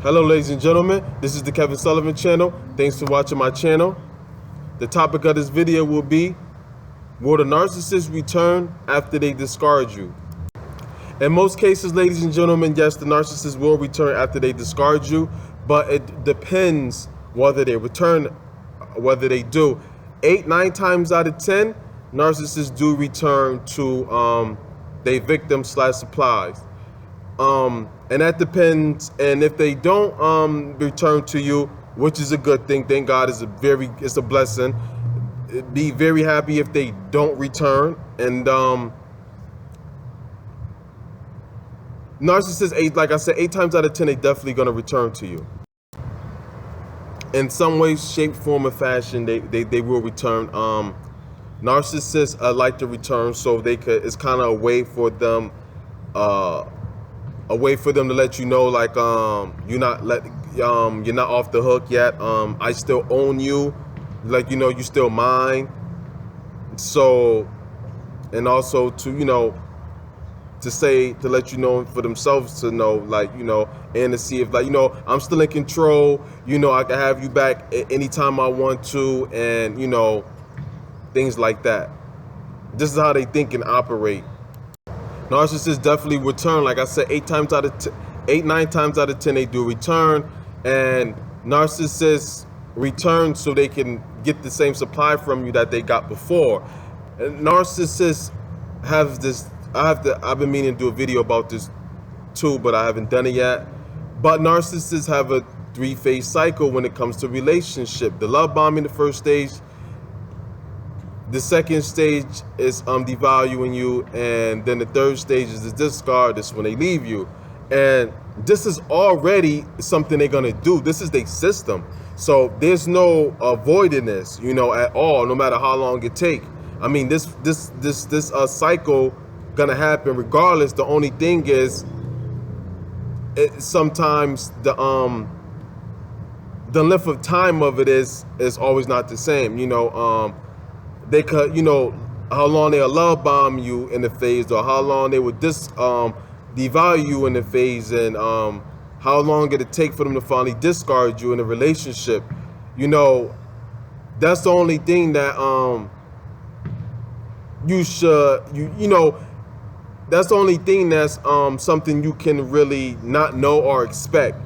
Hello ladies and gentlemen, this is the Kevin Sullivan channel. Thanks for watching my channel. The topic of this video will be, will the narcissist return after they discard you? In most cases, ladies and gentlemen, yes, the narcissist will return after they discard you, but it depends whether they return, whether they do. 9 times out of 10, narcissists do return to their victim/supplies. And that depends. And if they don't return to you, which is a good thing, thank God, it's a blessing. Be very happy if they don't return. And narcissists, like I said, 8 times out of 10, they definitely gonna return to you. In some way, shape, form, or fashion, they will return. Narcissists like to return, so they could. It's kind of a way for them to let you know, like, you're not off the hook yet. I still own you, like, you still mine. So, and also to to let you know, for themselves to know, like, and to see if, like, I'm still in control. I can have you back anytime I want to, and things like that. This is how they think and operate. Narcissists definitely return. Like I said, 9 times out of 10, they do return. And narcissists return so they can get the same supply from you that they got before. And narcissists have this. I've been meaning to do a video about this too, but I haven't done it yet. But narcissists have a 3-phase cycle when it comes to relationship. The love bombing, the first stage. The second stage is devaluing you, and then the third stage is the discard. This is when they leave you, and this is already something they're gonna do. This is their system, so there's no avoiding this, at all. No matter how long it take. I mean, this cycle gonna happen regardless. The only thing is, sometimes the length of time of it is always not the same. They could, how long they'll love bomb you in the phase, or how long they would devalue you in the phase, and how long it'll take for them to finally discard you in a relationship. That's the only thing that that's the only thing that's something you can really not know or expect,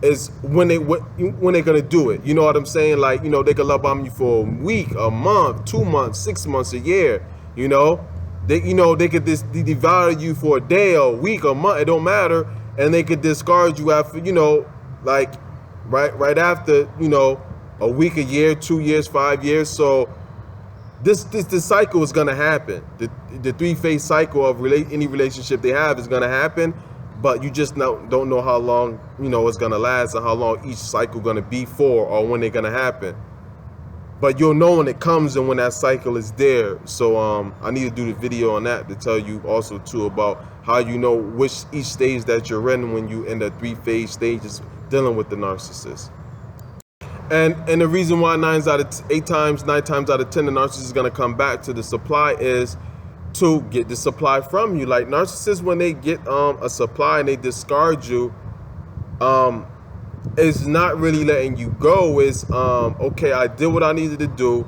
is when they're gonna do it. You know what I'm saying? Like, they could love bomb you for a week, a month, 2 months, 6 months, a year. They could devalue you for a day, a week, a month. It don't matter, and they could discard you after, like right after, a week, a year, 2 years, 5 years. So this cycle is gonna happen. The 3-phase cycle of any relationship they have is gonna happen. But you just don't know how long, it's going to last, and how long each cycle going to be for, or when they're going to happen. But you'll know when it comes and when that cycle is there. So I need to do the video on that to tell you also, too, about how each stage that you're in when you in the 3-phase stages dealing with the narcissist. And the reason why 9 times out of 10, the narcissist is going to come back to the supply is to get the supply from you. Like, narcissists, when they get a supply and they discard you, it's not really letting you go. It's okay, I did what I needed to do.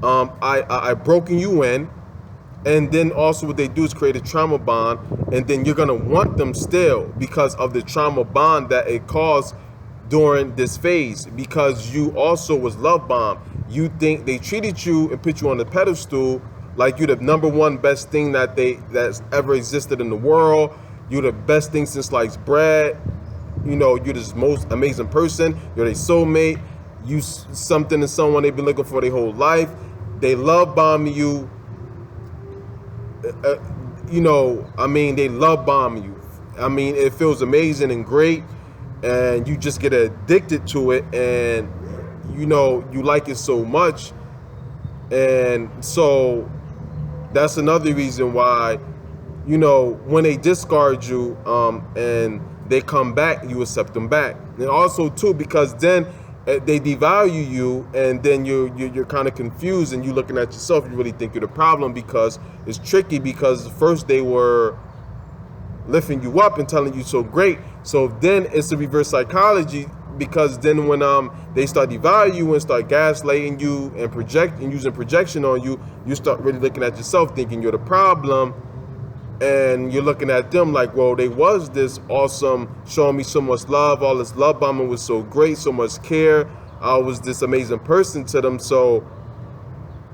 I broken you in, and then also what they do is create a trauma bond, and then you're gonna want them still because of the trauma bond that it caused during this phase, because you also was love bombed. You think they treated you and put you on the pedestal like you're the number one best thing that's ever existed in the world. You're the best thing since sliced bread. You're the most amazing person. You're their soulmate. You something to someone they've been looking for their whole life. They love bomb you. They love bomb you. It feels amazing and great, and you just get addicted to it, and you like it so much, and so that's another reason why, when they discard you and they come back, you accept them back. And also, too, because then they devalue you, and then you're kind of confused, and you're looking at yourself. You really think you're the problem, because it's tricky, because first they were lifting you up and telling you so great. So then it's a reverse psychology, because then when they start devaluing you and start gaslighting you and using projection on you, you start really looking at yourself thinking you're the problem, and you're looking at them like, well, they was this awesome, showing me so much love, all this love bombing was so great, so much care, I was this amazing person to them. So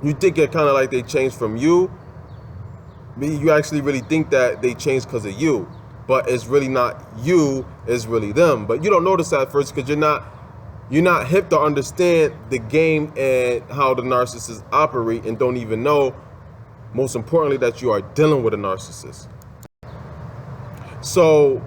you think it kind of like they changed from you. You actually really think that they changed because of you, but it's really not you, it's really them. But you don't notice that at first because you're not hip to understand the game and how the narcissists operate, and don't even know, most importantly, that you are dealing with a narcissist. So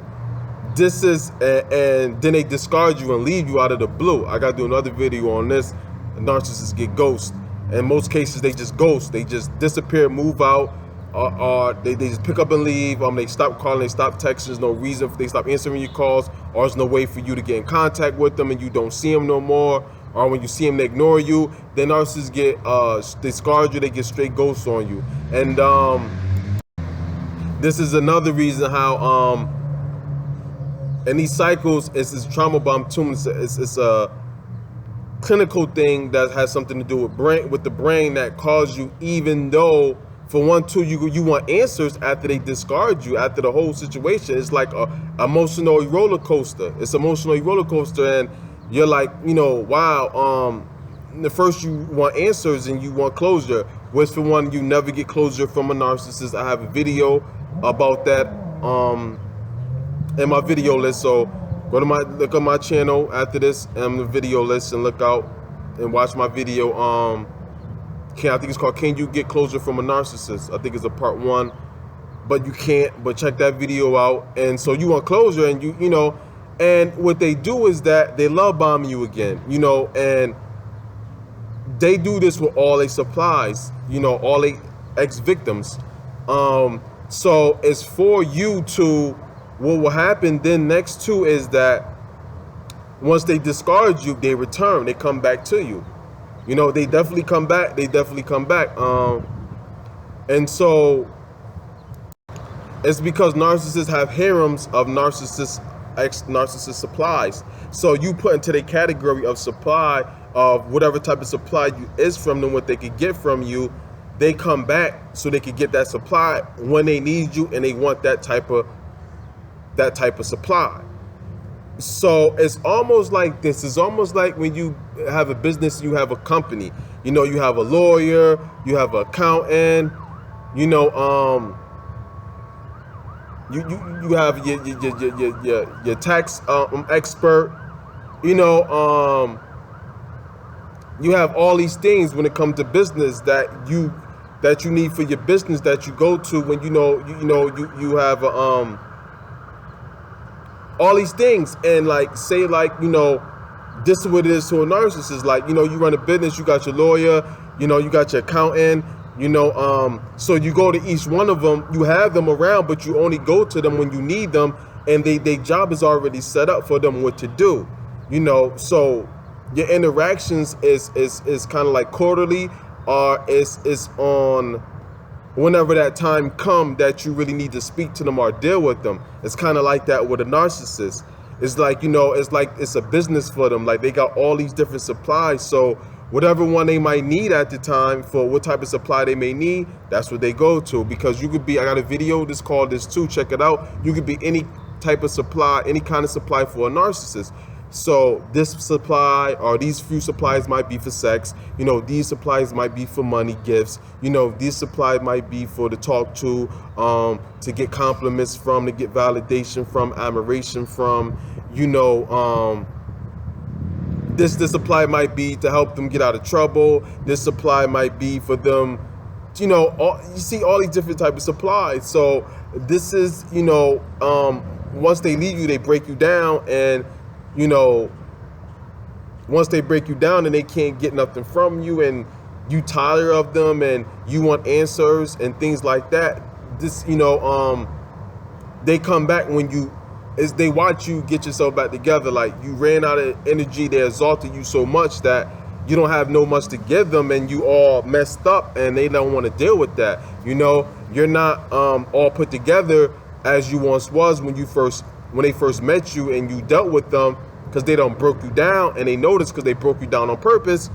this is, and then they discard you and leave you out of the blue. I gotta do another video on this. Narcissists get ghosted. In most cases, they just ghost. They just disappear, move out, or they just pick up and leave. They stop calling, they stop texting. There's no reason they stop answering your calls, or there's no way for you to get in contact with them, and you don't see them no more. Or when you see them, they ignore you. Then narcissists get discard you. They get straight ghosts on you. And this is another reason how in these cycles, it's this trauma bomb too. It's a clinical thing that has something to do with the brain that calls you, even though for one, two, you want answers after they discard you, after the whole situation. It's like a emotional roller coaster. It's emotional roller coaster, and you're like, wow. The first you want answers and you want closure. Which for one, you never get closure from a narcissist. I have a video about that in my video list. So look on my channel after this the video list, and look out and watch my video. I think it's called "Can You Get Closure from a Narcissist?" I think it's a part 1, but you can't. But check that video out. And so you want closure, and you know, and what they do is that they love bomb you again, and they do this with all their supplies, all their ex-victims. So it's for you to, what will happen then next too is that once they discard you, they return, they come back to you. They definitely come back. And so it's because narcissists have harems of ex-narcissist supplies. So you put into the category of supply of whatever type of supply you is from them, what they could get from you. They come back so they could get that supply when they need you, and they want that type of supply. So it's almost like this. It's almost like when you have a business, you have a company. You have a lawyer, you have an accountant. You have your tax expert. You have all these things when it comes to business that you need for your business that you go to when you have all these things. And say this is what it is to a narcissist. You run a business, you got your lawyer, you got your accountant, so you go to each one of them, you have them around, but you only go to them when you need them, and their job is already set up for them what to do. So your interactions is kind of like quarterly, or it's on whenever that time come that you really need to speak to them or deal with them. It's kind of like that with a narcissist. It's like, it's a business for them. Like, they got all these different supplies. So whatever one they might need at the time, for what type of supply they may need, that's what they go to. Because you could be, I got a video that's called this too, check it out. You could be any type of supply, any kind of supply for a narcissist. So this supply or these few supplies might be for sex. These supplies might be for money, gifts. These supplies might be for to talk to get compliments from, to get validation from, admiration from. This supply might be to help them get out of trouble. This supply might be for them. You see all these different types of supplies. So this is, once they leave you, they break you down, and once they break you down and they can't get nothing from you, and you tired of them, and you want answers and things like that, they come back when they watch you get yourself back together. Like, you ran out of energy, they exalted you so much that you don't have no much to give them, and you all messed up, and they don't want to deal with that. You're not all put together as you once was when they first met you and you dealt with them, because they don't broke you down, and they noticed because they broke you down on purpose.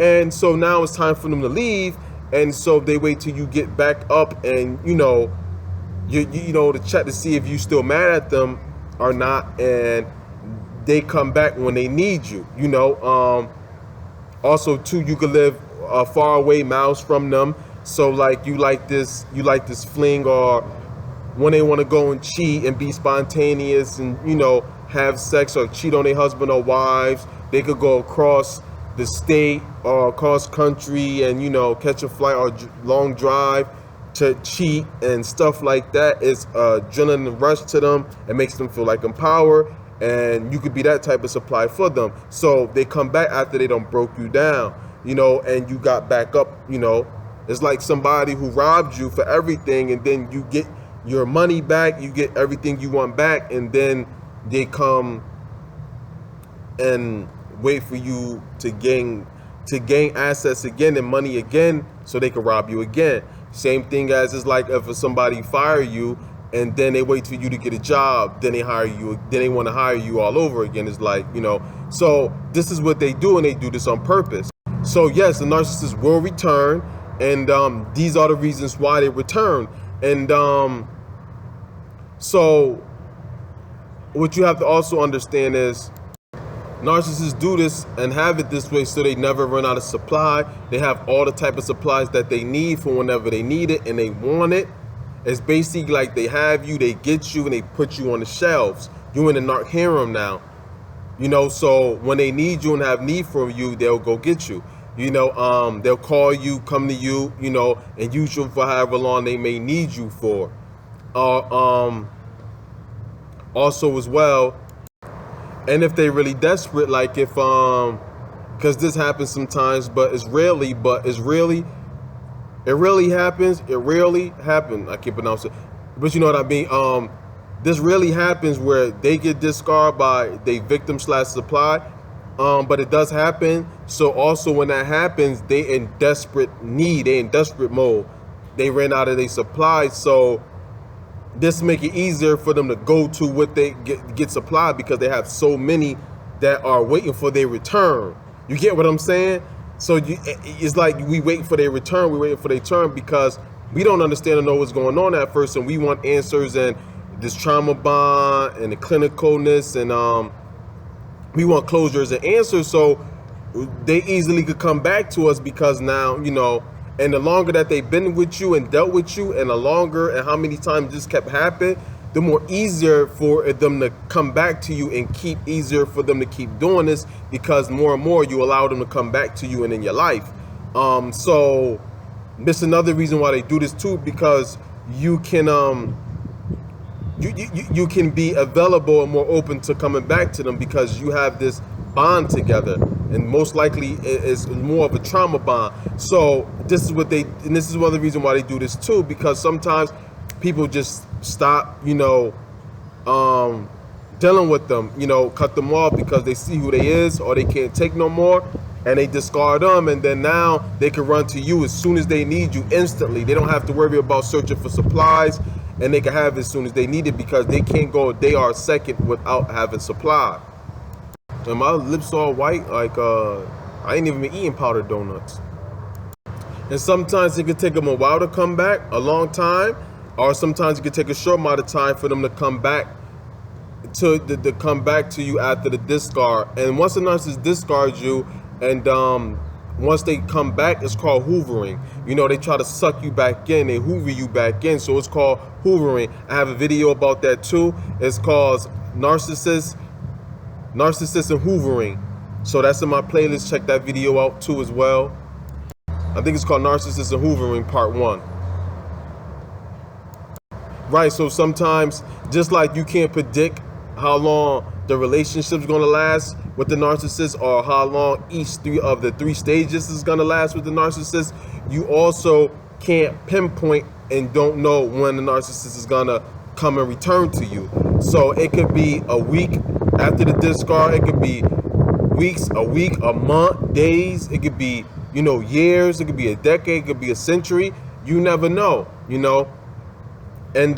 And so now it's time for them to leave, and so they wait till you get back up, and you know to check to see if you still mad at them or not, and they come back when they need you. Also too, you could live far away, miles from them. So like you like this fling, or when they want to go and cheat and be spontaneous and have sex or cheat on their husband or wives, they could go across the state or across country and catch a flight or long drive to cheat and stuff like that. It's adrenaline rush to them. It makes them feel like empowered, and you could be that type of supply for them. So they come back after they don't broke you down, and you got back up. It's like somebody who robbed you for everything, and then you get your money back, you get everything you want back, and then they come and wait for you to gain assets again and money again, so they can rob you again. Same thing as it's like if somebody fire you and then they wait for you to get a job, then they hire you, then they want to hire you all over again. It's like, so this is what they do, and they do this on purpose. So yes, the narcissist will return, and these are the reasons why they return. And so what you have to also understand is narcissists do this and have it this way so they never run out of supply. They have all the type of supplies that they need for whenever they need it and they want it. It's basically like they have you, they get you, and they put you on the shelves. You're in the narc harem now. So when they need you and have need for you, they'll go get you. They'll call you, come to you, and use you for however long they may need you for. Also as well, and if they really desperate, like if because this happens sometimes, but it really happens. It rarely happens. I can't pronounce it, but you know what I mean. This really happens where they get discarded by the victim / supply. But it does happen. So also when that happens, they in desperate need. They in desperate mode. They ran out of their supply. So this make it easier for them to go to what they get supplied, because they have so many that are waiting for their return. You get what I'm saying? So it's like we wait for their return. We waiting for their turn because we don't understand or know what's going on at first, and we want answers and this trauma bond and the clinicalness, and we want closures and answers. So they easily could come back to us because now, and the longer that they've been with you and dealt with you, and the longer and how many times this kept happening, the more easier for them to come back to you, and easier for them to keep doing this, because more and more you allow them to come back to you and in your life. So this is another reason why they do this too, because you can you can be available and more open to coming back to them, because you have this bond together, and most likely it's more of a trauma bond. So this is what and this is one of the reasons why they do this too, because sometimes people just stop, dealing with them, cut them off because they see who they is, or they can't take no more, and they discard them, and then now they can run to you as soon as they need you instantly. They don't have to worry about searching for supplies, and they can have it as soon as they need it, because they can't go a day or a second without having supply. And my lips all white, like I ain't even been eating powdered donuts. And sometimes it could take them a while to come back, a long time, or sometimes it could take a short amount of time for them to come back to come back to you after the discard. And once the narcissist discards you, and once they come back, it's called hoovering. They try to suck you back in, they hoover you back in, so it's called hoovering. I have a video about that too. It's called Narcissist and Hoovering. So that's in my playlist. Check that video out too as well. I think it's called Narcissist and Hoovering Part 1. Right, so sometimes, just like you can't predict how long the relationship's gonna last with the narcissist, or how long each of the three stages is gonna last with the narcissist, you also can't pinpoint and don't know when the narcissist is gonna come and return to you. So it could be a week after the discard, it could be weeks, a week, a month, days, it could be, years, it could be a decade, it could be a century. You never know, And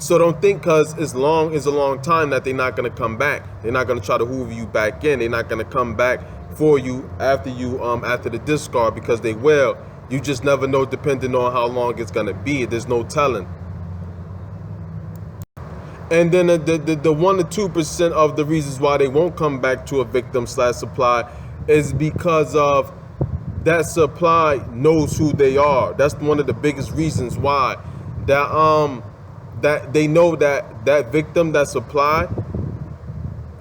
So don't think because it's long is a long time that they're not gonna come back. They're not gonna try to hoover you back in. They're not gonna come back for you after the discard, because they will. You just never know, depending on how long it's gonna be. There's no telling. And then the 1 to 2% of the reasons why they won't come back to a victim slash supply is because of that supply knows who they are. That's one of the biggest reasons why. That they know that victim, that supply,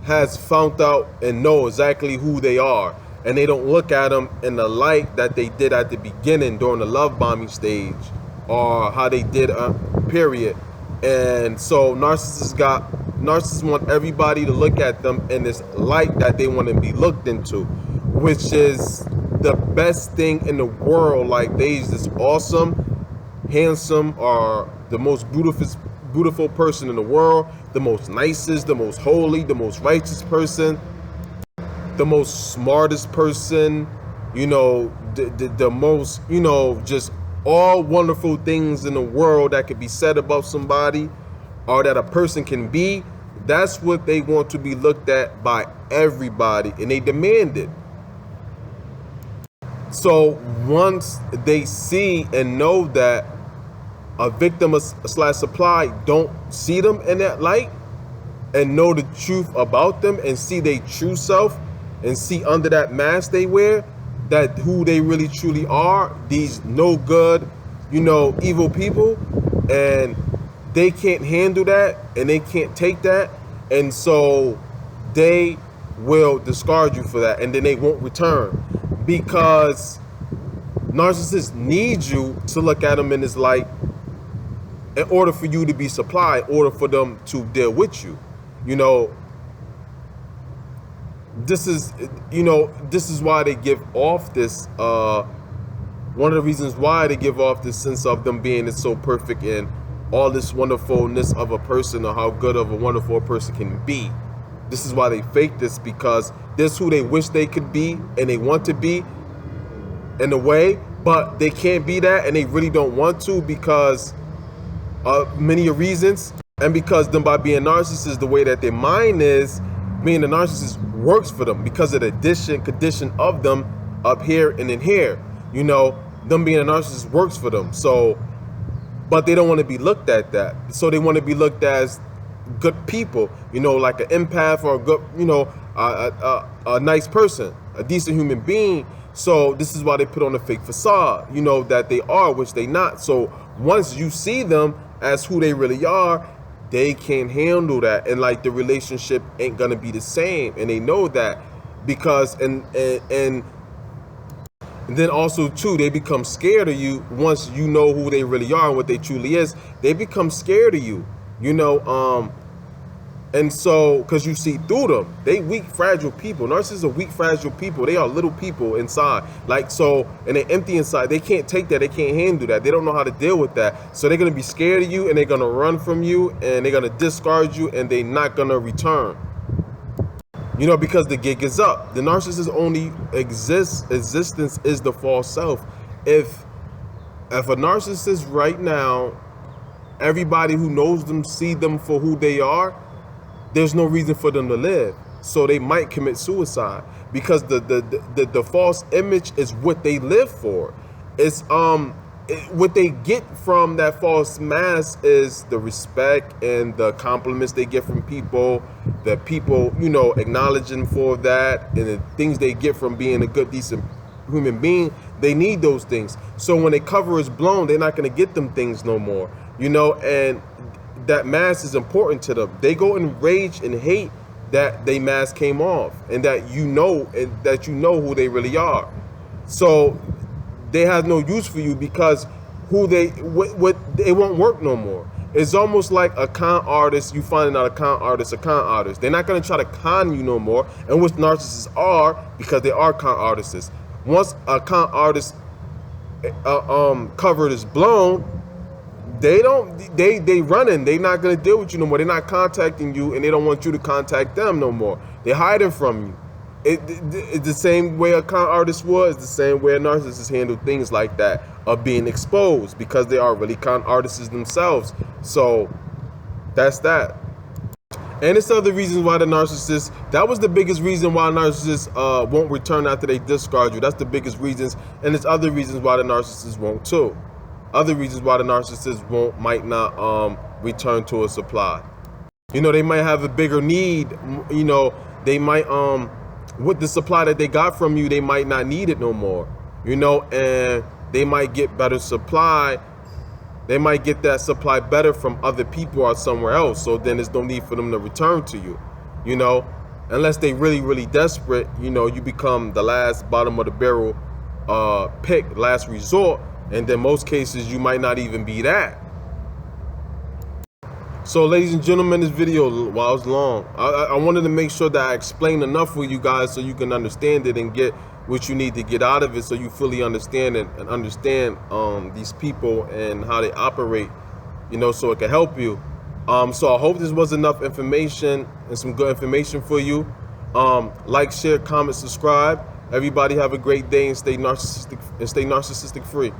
has found out and know exactly who they are, and they don't look at them in the light that they did at the beginning during the love bombing stage, or how they did period. And so narcissists want everybody to look at them in this light that they want to be looked into, which is the best thing in the world. Like, they's this awesome, handsome, or the most beautiful person in the world, the most nicest, the most holy, the most righteous person, the most smartest person, the most, just all wonderful things in the world that could be said about somebody, or that a person can be. That's what they want to be looked at by everybody, and they demand it. So once they see and know that a victim slash supply don't see them in that light, and know the truth about them, and see their true self, and see under that mask they wear, that who they really truly are, these no good, evil people, and they can't handle that, and they can't take that, and so they will discard you for that, and then they won't return, because narcissists need you to look at them in this light in order for you to be supplied, in order for them to deal with you. This is why they give off this, one of the reasons why they give off this sense of them being so perfect and all this wonderfulness of a person, or how good of a wonderful a person can be. This is why they fake this, because this is who they wish they could be, and they want to be in a way, but they can't be that, and they really don't want to, because of many reasons. And because them, by being narcissists, the way that their mind is, being a narcissist works for them, because of the condition of them up here and in here. Them being a narcissist works for them. So, but they don't want to be looked at that. So they want to be looked at as good people, like an empath, or a good, a nice person, a decent human being. So this is why they put on a fake facade, that they are, which they not. So once you see them as who they really are, they can't handle that, and like the relationship ain't gonna be the same, and they know that, because and then also too, they become scared of you. Once you know who they really are and what they truly is, they become scared of you, and so, because you see through them. They weak, fragile people. Narcissists are weak, fragile people. They are little people inside, like, so, and they're empty inside. They can't take that. They can't handle that. They don't know how to deal with that. So they're going to be scared of you, and they're going to run from you, and they're going to discard you, and they're not going to return, because the gig is up. The narcissist only existence is the false self. If a narcissist right now, everybody who knows them see them for who they are, there's no reason for them to live. So they might commit suicide, because the false image is what they live for. It's what they get from that false mask is the respect and the compliments they get from people, that people, acknowledge them for that, and the things they get from being a good, decent human being. They need those things. So when their cover is blown, they're not going to get them things no more, and that mask is important to them. They go in rage and hate that they mask came off, and that who they really are. So they have no use for you, because it won't work no more. It's almost like a con artist. You finding out a con artist. They're not going to try to con you no more, and which narcissists are, because they are con artists. Once a con artist cover is blown, they running. They're not going to deal with you no more. They're not contacting you, and they don't want you to contact them no more. They're hiding from you. It's the same way a con artist was, the same way a narcissist handle things like that, of being exposed, because they are really con artists themselves. So That's that. And it's other reasons why the narcissist, that was the biggest reason why narcissists won't return after they discard you. That's the biggest reasons. And it's other reasons why the narcissist won't too. Other reasons why the narcissist might not return to a supply. You know, they might have a bigger need. You know, they might with the supply that they got from you, they might not need it no more. You know, and they might get better supply. They might get that supply better from other people or somewhere else. So then there's no need for them to return to you. You know, unless they really, really desperate, you know, you become the last bottom of the barrel pick, last resort. And then most cases, you might not even be that. So ladies and gentlemen, this video, while it's long, I wanted to make sure that I explained enough for you guys so you can understand it and get what you need to get out of it, so you fully understand it and understand these people and how they operate, you know, so it can help you. So I hope this was enough information and some good information for you. Like, share, comment, subscribe. Everybody have a great day and stay narcissistic free.